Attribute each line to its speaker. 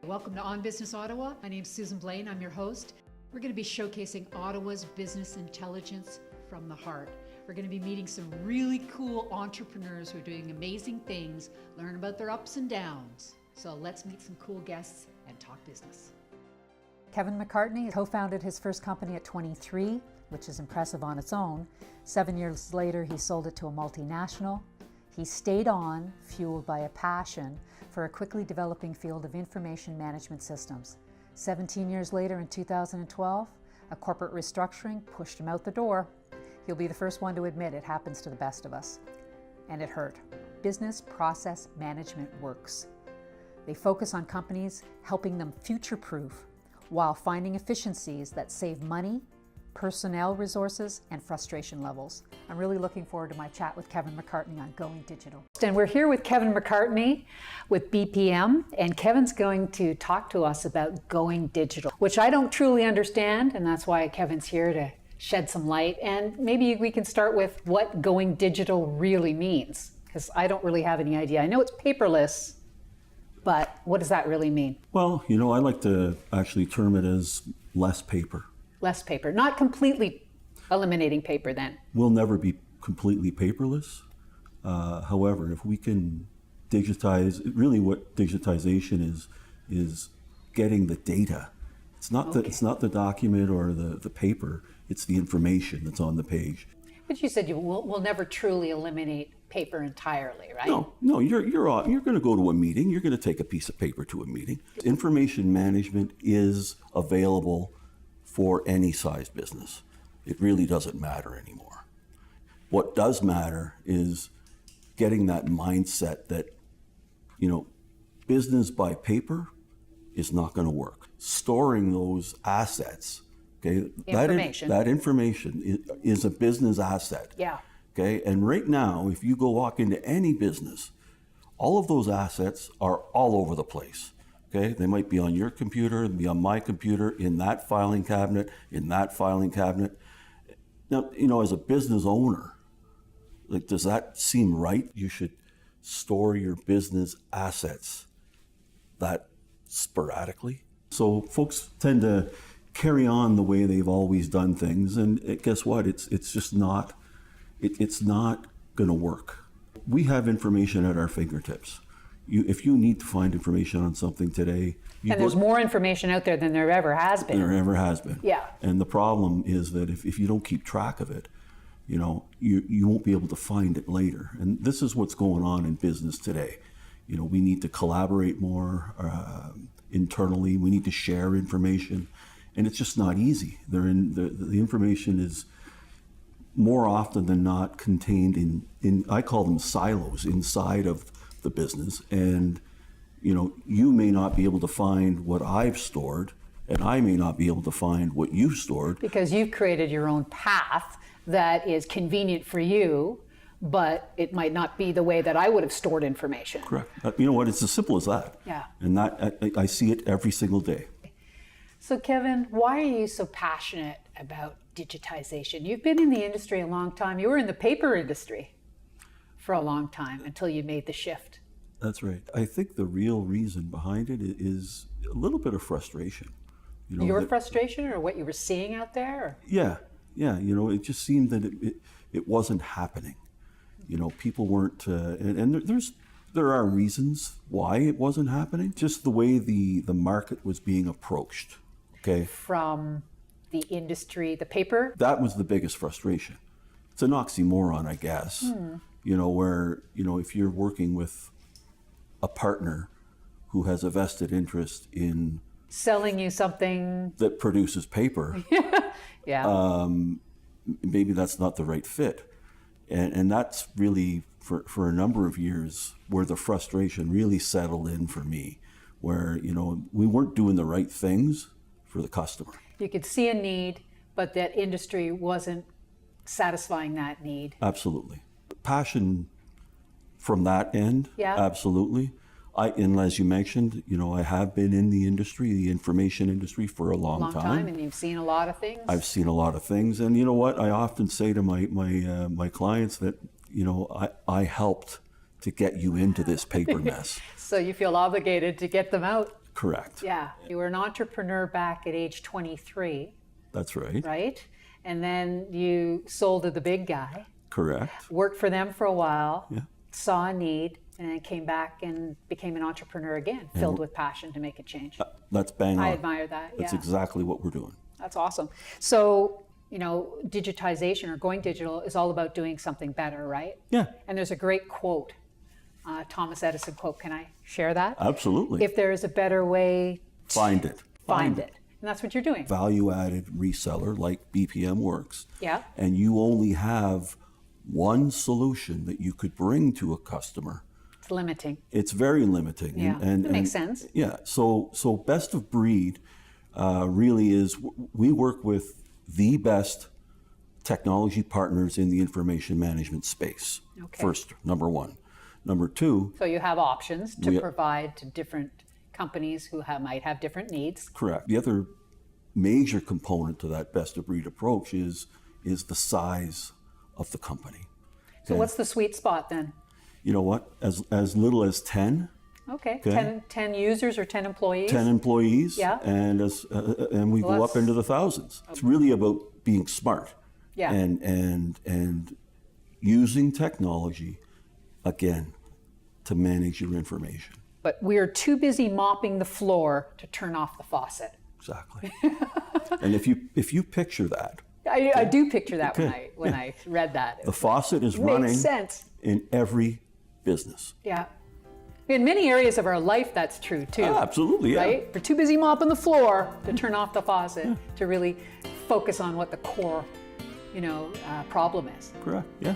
Speaker 1: Welcome to On Business Ottawa. My name is Susan Blaine. I'm your host. We're going to be showcasing Ottawa's business intelligence from the heart. We're going to be meeting some really cool entrepreneurs who are doing amazing things, learn about their ups and downs. So let's meet some cool guests and talk business.
Speaker 2: Kevin McCartney co-founded his first company at 23, which is impressive on its own. 7 years later, he sold it to a multinational. He stayed on, fueled by a passion for a quickly developing field of information management systems. 17 years later, in 2012, a corporate restructuring pushed him out the door. He'll be the first one to admit it happens to the best of us. And it hurt. Business process management works. They focus on companies, helping them future-proof while finding efficiencies that save money, personnel resources, and frustration levels. I'm really looking forward to my chat with Kevin McCartney on Going Digital. And we're here with Kevin McCartney with BPM, and Kevin's going to talk to us about Going Digital, which I don't truly understand, and that's why Kevin's here to shed some light. And maybe we can start with what Going Digital really means, because I don't really have any idea. I know it's paperless, but what does that really mean?
Speaker 3: Well, I like to actually term it as less paper.
Speaker 2: Less paper, not completely eliminating paper then.
Speaker 3: We'll never be completely paperless. However, if we can digitize, really what digitization is getting the data. It's not the document or the paper, it's the information that's on the page.
Speaker 2: But you said we'll never truly eliminate paper entirely, right?
Speaker 3: No, you're going to go to a meeting, you're going to take a piece of paper to a meeting. Information management is available for any size business. It really doesn't matter anymore. What does matter is getting that mindset that, business by paper is not going to work. Storing those assets, okay? That information is a business asset.
Speaker 2: Yeah.
Speaker 3: Okay, and right now, if you go walk into any business, all of those assets are all over the place. Okay, they might be on your computer, be on my computer, in that filing cabinet, in that filing cabinet. Now, as a business owner, does that seem right? You should store your business assets that sporadically. So folks tend to carry on the way they've always done things, and guess what? It's just not. It's not going to work. We have information at our fingertips. If you need to find information on something today,
Speaker 2: and there's more information out there than there ever has been.
Speaker 3: There ever has been.
Speaker 2: Yeah.
Speaker 3: And the problem is that if you don't keep track of it, you won't be able to find it later. And this is what's going on in business today. We need to collaborate more internally. We need to share information, and it's just not easy. The information is more often than not contained in I call them silos inside of the business, and you may not be able to find what I've stored, and I may not be able to find what you've stored,
Speaker 2: because you've created your own path that is convenient for you, but it might not be the way that I would have stored information.
Speaker 3: Correct. You know what, it's as simple as that.
Speaker 2: Yeah.
Speaker 3: And that I see it every single day.
Speaker 2: So Kevin, why are you so passionate about digitization? You've been in the industry a long time. You were in the paper industry for a long time until you made the shift.
Speaker 3: That's right. I think the real reason behind it is a little bit of frustration.
Speaker 2: Your frustration, or what you were seeing out there? Or?
Speaker 3: Yeah. It just seemed that it wasn't happening. People weren't, and there are reasons why it wasn't happening. Just the way the market was being approached. Okay.
Speaker 2: From the industry, the paper.
Speaker 3: That was the biggest frustration. It's an oxymoron, I guess. Where, if you're working with a partner who has a vested interest in
Speaker 2: selling you something
Speaker 3: that produces paper,
Speaker 2: yeah.
Speaker 3: Maybe that's not the right fit. And that's really, for a number of years, where the frustration really settled in for me, where, we weren't doing the right things for the customer.
Speaker 2: You could see a need, but that industry wasn't satisfying that need.
Speaker 3: Absolutely. Passion from that end,
Speaker 2: yeah.
Speaker 3: Absolutely. And as you mentioned, I have been in the industry, the information industry, for a long time.
Speaker 2: And you've seen a lot of things.
Speaker 3: I've seen a lot of things, and you know what? I often say to my clients that I helped to get you into this paper mess.
Speaker 2: So you feel obligated to get them out.
Speaker 3: Correct.
Speaker 2: Yeah. You were an entrepreneur back at age 23,
Speaker 3: That's right.
Speaker 2: right? And then you sold to the big guy,
Speaker 3: Correct.
Speaker 2: worked for them for a while,
Speaker 3: Yeah.
Speaker 2: saw a need, and then came back and became an entrepreneur again, filled with passion to make a change.
Speaker 3: That's bang on.
Speaker 2: I admire that.
Speaker 3: That's
Speaker 2: Yeah.
Speaker 3: exactly what we're doing.
Speaker 2: That's awesome. So, digitization or going digital is all about doing something better, right?
Speaker 3: Yeah,
Speaker 2: And there's a great quote, Thomas Edison quote. Can I share that?
Speaker 3: absolutely.
Speaker 2: If there is a better way,
Speaker 3: Find it.
Speaker 2: find it. And that's what you're doing.
Speaker 3: Value-added reseller like BPM works.
Speaker 2: Yeah.
Speaker 3: And you only have one solution that you could bring to a customer.
Speaker 2: It's limiting.
Speaker 3: It's very limiting.
Speaker 2: Yeah, that makes sense.
Speaker 3: Yeah. So best of breed really is we work with the best technology partners in the information management space.
Speaker 2: Okay.
Speaker 3: First, number one. Number two,
Speaker 2: So you have options to
Speaker 3: We-
Speaker 2: provide to different companies who might have different needs.
Speaker 3: correct. The other major component to that best of breed approach is the size of the company.
Speaker 2: So what's the sweet spot then?
Speaker 3: You know what? As little as 10
Speaker 2: Okay,
Speaker 3: Okay.
Speaker 2: 10 users or 10 employees?
Speaker 3: 10 employees,
Speaker 2: Yeah.
Speaker 3: and we go up
Speaker 2: that's-
Speaker 3: into the thousands. It's really about being smart,
Speaker 2: Yeah.
Speaker 3: and using technology again to manage your information.
Speaker 2: But we're too busy mopping the floor to turn off the faucet.
Speaker 3: Exactly. And if you picture that,
Speaker 2: I do picture that
Speaker 3: Okay.
Speaker 2: when I read that.
Speaker 3: the faucet is
Speaker 2: It
Speaker 3: running
Speaker 2: makes sense.
Speaker 3: in every business.
Speaker 2: Yeah. In many areas of our life, that's true too.
Speaker 3: Absolutely, yeah.
Speaker 2: Right? We're too busy mopping the floor to turn off the faucet to really focus on what the core, problem is.
Speaker 3: Correct. Yeah.